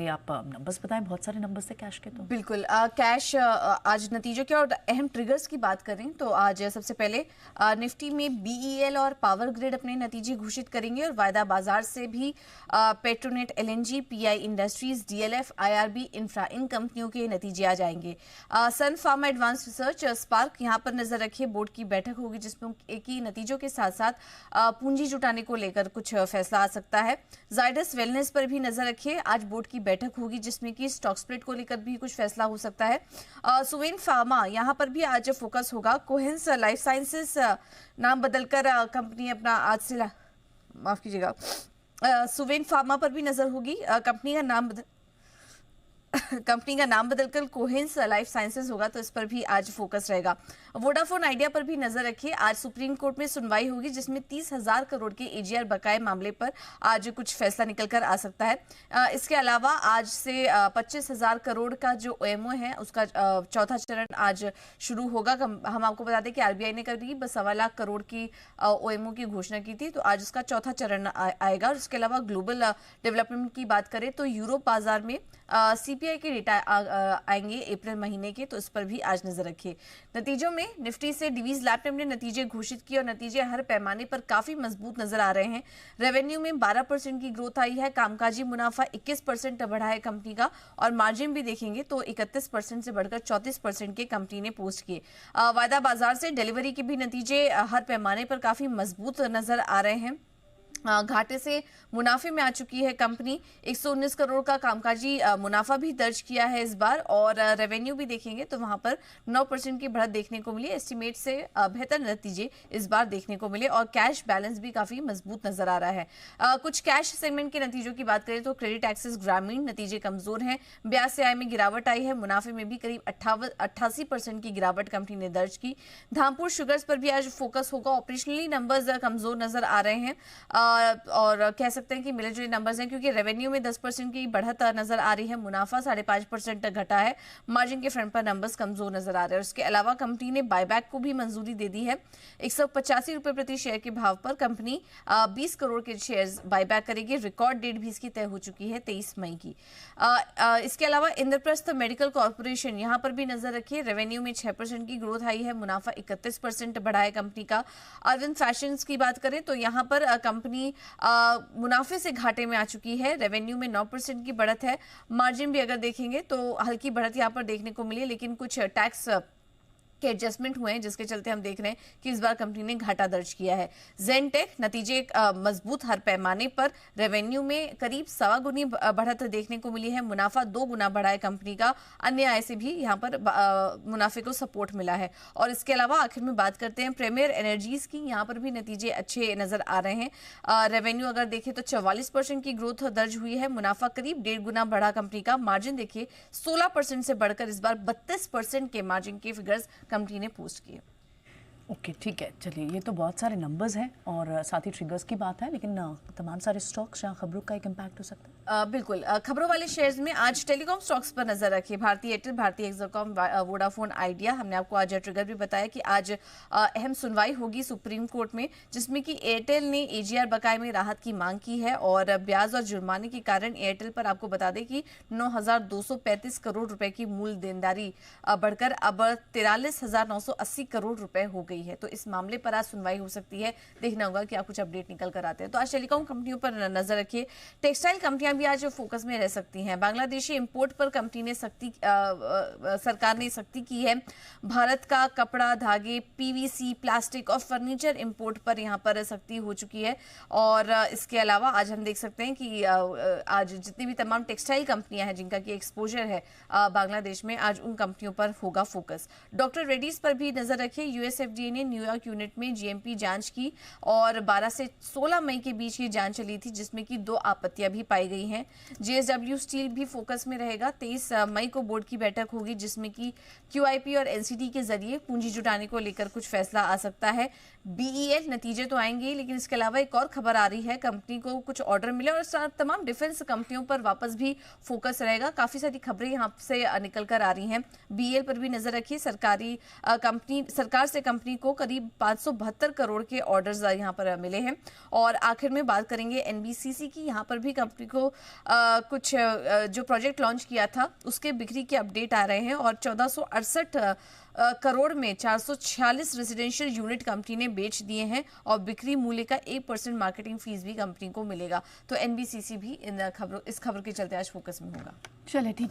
पहले आप नंबर्स बताएं, बहुत सारे नंबर्स थे कैश के। तो बिल्कुल कैश आज नतीजों के और अहम ट्रिगर्स की बात करें तो आज सबसे पहले निफ्टी में बीईएल और पावर ग्रिड अपने नतीजे घोषित करेंगे और वायदा बाजार से भी Petronet, LNG, PI Industries, DLF, IRB Infra इन कंपनियों के नतीजे आ जाएंगे। Sun Pharma Advance Research, Spark यहाँ पर नजर रखिए, बोर्ड की बैठक होगी जिसमें एक ही नतीजों के साथ साथ पूंजी जुटाने को लेकर कुछ फैसला आ सकता है। जायडस वेलनेस पर भी नजर रखिए, आज बोर्ड की बैठक होगी जिसमें कि स्टॉक स्प्लिट को लेकर भी कुछ फैसला हो सकता है। सुवेन फार्मा यहाँ पर भी आज फोकस होगा। कोहेंस लाइफ साइंसेस नाम बदलकर कंपनी अपना आज से माफ कीजिएगा सुवेन फार्मा पर भी नजर होगी। कंपनी का नाम बदलकर कोहेंस लाइफ साइंसेज होगा, तो इस पर भी आज फोकस रहेगा। वोडाफोन आइडिया पर भी नजर रखिए, आज सुप्रीम कोर्ट में सुनवाई होगी जिसमें 30,000 करोड़ के एजीआर बकाये मामले पर आज कुछ फैसला निकल कर आ सकता है। इसके अलावा आज से 25,000 करोड़ का जो ओएमओ है उसका चौथा चरण आज शुरू होगा। हम आपको बता दें कि आरबीआई ने करीब 1.25 लाख करोड़ की ओएमओ की घोषणा की थी, तो आज उसका चौथा चरण आएगा। और इसके अलावा ग्लोबल डेवलपमेंट की बात करें तो यूरोप बाजार में सीपीआई के डेटा आएंगे अप्रैल महीने के, तो इस पर भी आज नजर रखिए। नतीजों में निफ्टी से डिवीज लैबटेक ने नतीजे घोषित किए और नतीजे हर पैमाने पर काफी मजबूत नजर आ रहे हैं। रेवेन्यू में 12% की ग्रोथ आई है, कामकाजी मुनाफा 21% बढ़ा है कंपनी का, और मार्जिन भी देखेंगे तो 31% से बढ़कर 34% के कंपनी ने पोस्ट किए। वायदा बाजार से डिलीवरी के भी नतीजे हर पैमाने पर काफी मजबूत नजर आ रहे हैं। घाटे से मुनाफे में आ चुकी है कंपनी, 119 करोड़ का कामकाजी मुनाफा भी दर्ज किया है इस बार, और रेवेन्यू भी देखेंगे तो वहां पर 9% की बढ़त देखने को मिली। एस्टिमेट से बेहतर नतीजे इस बार देखने को मिले, और कैश बैलेंस भी काफी मजबूत नजर आ रहा है। कुछ कैश सेगमेंट के नतीजों की बात करें तो क्रेडिट एक्सेस ग्रामीण नतीजे कमजोर हैं, ब्याज से आय में गिरावट आई है, मुनाफे में भी करीब 88% की गिरावट कंपनी ने दर्ज की। धामपुर शुगर्स पर भी आज फोकस होगा, ऑपरेशनली नंबर्स कमजोर नजर आ रहे हैं और कह सकते हैं कि मिले जुले नंबर्स हैं, क्योंकि रेवेन्यू में 10% की बढ़त नजर आ रही है, मुनाफा 5.5% घटा है, मार्जिन के फ्रंट पर नंबर्स कमजोर नजर आ रहे हैं। उसके अलावा कंपनी ने बायबैक को भी मंजूरी दे दी है। 185 रुपए प्रति शेयर के भाव पर कंपनी 20 करोड़ के शेयर्स बायबैक करेगी। रिकॉर्ड डेट भी इसकी तय हो चुकी है 23 मई की। इसके अलावा इंद्रप्रस्थ मेडिकल कॉर्पोरेशन यहाँ पर भी नजर रखिए, रेवेन्यू में 6% की ग्रोथ आई है, मुनाफा 31% बढ़ा है कंपनी का। अरविंद फैशंस की बात करें तो यहाँ पर कंपनी मुनाफे से घाटे में आ चुकी है, रेवेन्यू में 9% की बढ़त है, मार्जिन भी अगर देखेंगे तो हल्की बढ़त यहां पर देखने को मिली है, लेकिन कुछ टैक्स के एडजस्टमेंट हुए हैं जिसके चलते हम देख रहे हैं कि इस बार कंपनी ने घाटा दर्ज किया है। जेनटेक नतीजे मजबूत हर पैमाने पर, रेवेन्यू में करीब 1.25 गुनी बढ़त देखने को मिली है, मुनाफा 2 गुना बढ़ा है कंपनी का, अन्य आय से भी यहाँ पर मुनाफे को सपोर्ट मिला है। और इसके अलावा आखिर में बात करते हैं प्रीमियर एनर्जीज की, यहाँ पर भी नतीजे अच्छे नजर आ रहे हैं। रेवेन्यू अगर देखें तो 44% की ग्रोथ दर्ज हुई है, मुनाफा करीब 1.5 गुना बढ़ा कंपनी का, मार्जिन देखिए 16% से बढ़कर इस बार 32% के मार्जिन के फिगर्स कंपनी ने पोस्ट किए। ओके ठीक है, चलिए ये तो बहुत सारे नंबर्स हैं और साथ ही ट्रिगर्स की बात है, लेकिन तमाम सारे स्टॉक्स जहाँ खबरों का एक इम्पैक्ट हो सकता है। बिल्कुल, खबरों वाले शेयर्स में आज टेलीकॉम स्टॉक्स पर नजर रखिए, भारतीय एयरटेल, भारतीय एक्सरकॉम, वोडाफोन आइडिया। हमने आपको आज ट्रिगर भी बताया कि आज अहम सुनवाई होगी सुप्रीम कोर्ट में, जिसमें कि एयरटेल ने एजीआर बकाये में राहत की मांग की है, और ब्याज और जुर्माने के कारण एयरटेल पर आपको बता दें कि 9,235 करोड़ रुपए की मूल देनदारी बढ़कर अब 43,980 करोड़ रुपए हो गई है। तो इस मामले पर आज सुनवाई हो सकती है, देखना होगा कि आप कुछ अपडेट निकल कर आते हैं। तो आज टेलीकॉम कंपनियों पर नजर रखिए। टेक्सटाइल कंपनियां भी आज फोकस में रह सकती हैं। बांग्लादेशी इंपोर्ट पर कंपनी ने सरकार ने सख्ती की है। भारत का कपड़ा, धागे, पीवीसी, प्लास्टिक और फर्नीचर इंपोर्ट पर यहां पर सख्ती हो चुकी है। और इसके अलावा आज हम देख सकते हैं कि आज जितनी भी तमाम टेक्सटाइल कंपनियां हैं जिनका की एक्सपोजर है बांग्लादेश में, आज उन कंपनियों पर होगा फोकस। डॉक्टर रेड्डीज पर भी नजर रखिए। यूएसएफडीए ने न्यूयॉर्क यूनिट में जीएमपी जांच की और 12 से 16 मई के बीच ये जांच चली थी, जिसमें कि 2 आपत्तियां भी पाई गई हैं। जेएसडब्ल्यू स्टील भी फोकस में रहेगा। 23 मई को बोर्ड की बैठक होगी, जिसमें कि क्यूआईपी और एनसीडी के जरिए पूंजी जुटाने को लेकर कुछ फैसला आ सकता है। बीईएल नतीजे तो आएंगे, लेकिन इसके अलावा एक और खबर आ रही है, कंपनी को कुछ ऑर्डर मिले और तमाम डिफेंस कंपनियों पर वापस भी फोकस रहेगा। काफी सारी खबरें यहाँ से निकल कर आ रही हैं। बीईएल पर भी नजर रखिए। सरकार से कंपनी को करीब 572 करोड़ के ऑर्डर्स यहाँ पर मिले हैं। और आखिर में बात करेंगे एनबीसीसी की। यहाँ पर भी कंपनी को कुछ जो प्रोजेक्ट लॉन्च किया था उसके बिक्री के अपडेट आ रहे हैं और 1468 करोड़ में 446 रेजिडेंशियल यूनिट कंपनी ने बेच दिए हैं और बिक्री मूल्य का 1% मार्केटिंग फीस भी कंपनी को मिलेगा। तो एनबीसीसी भी इस खबर के चलते आज फोकस में होगा। चले ठीक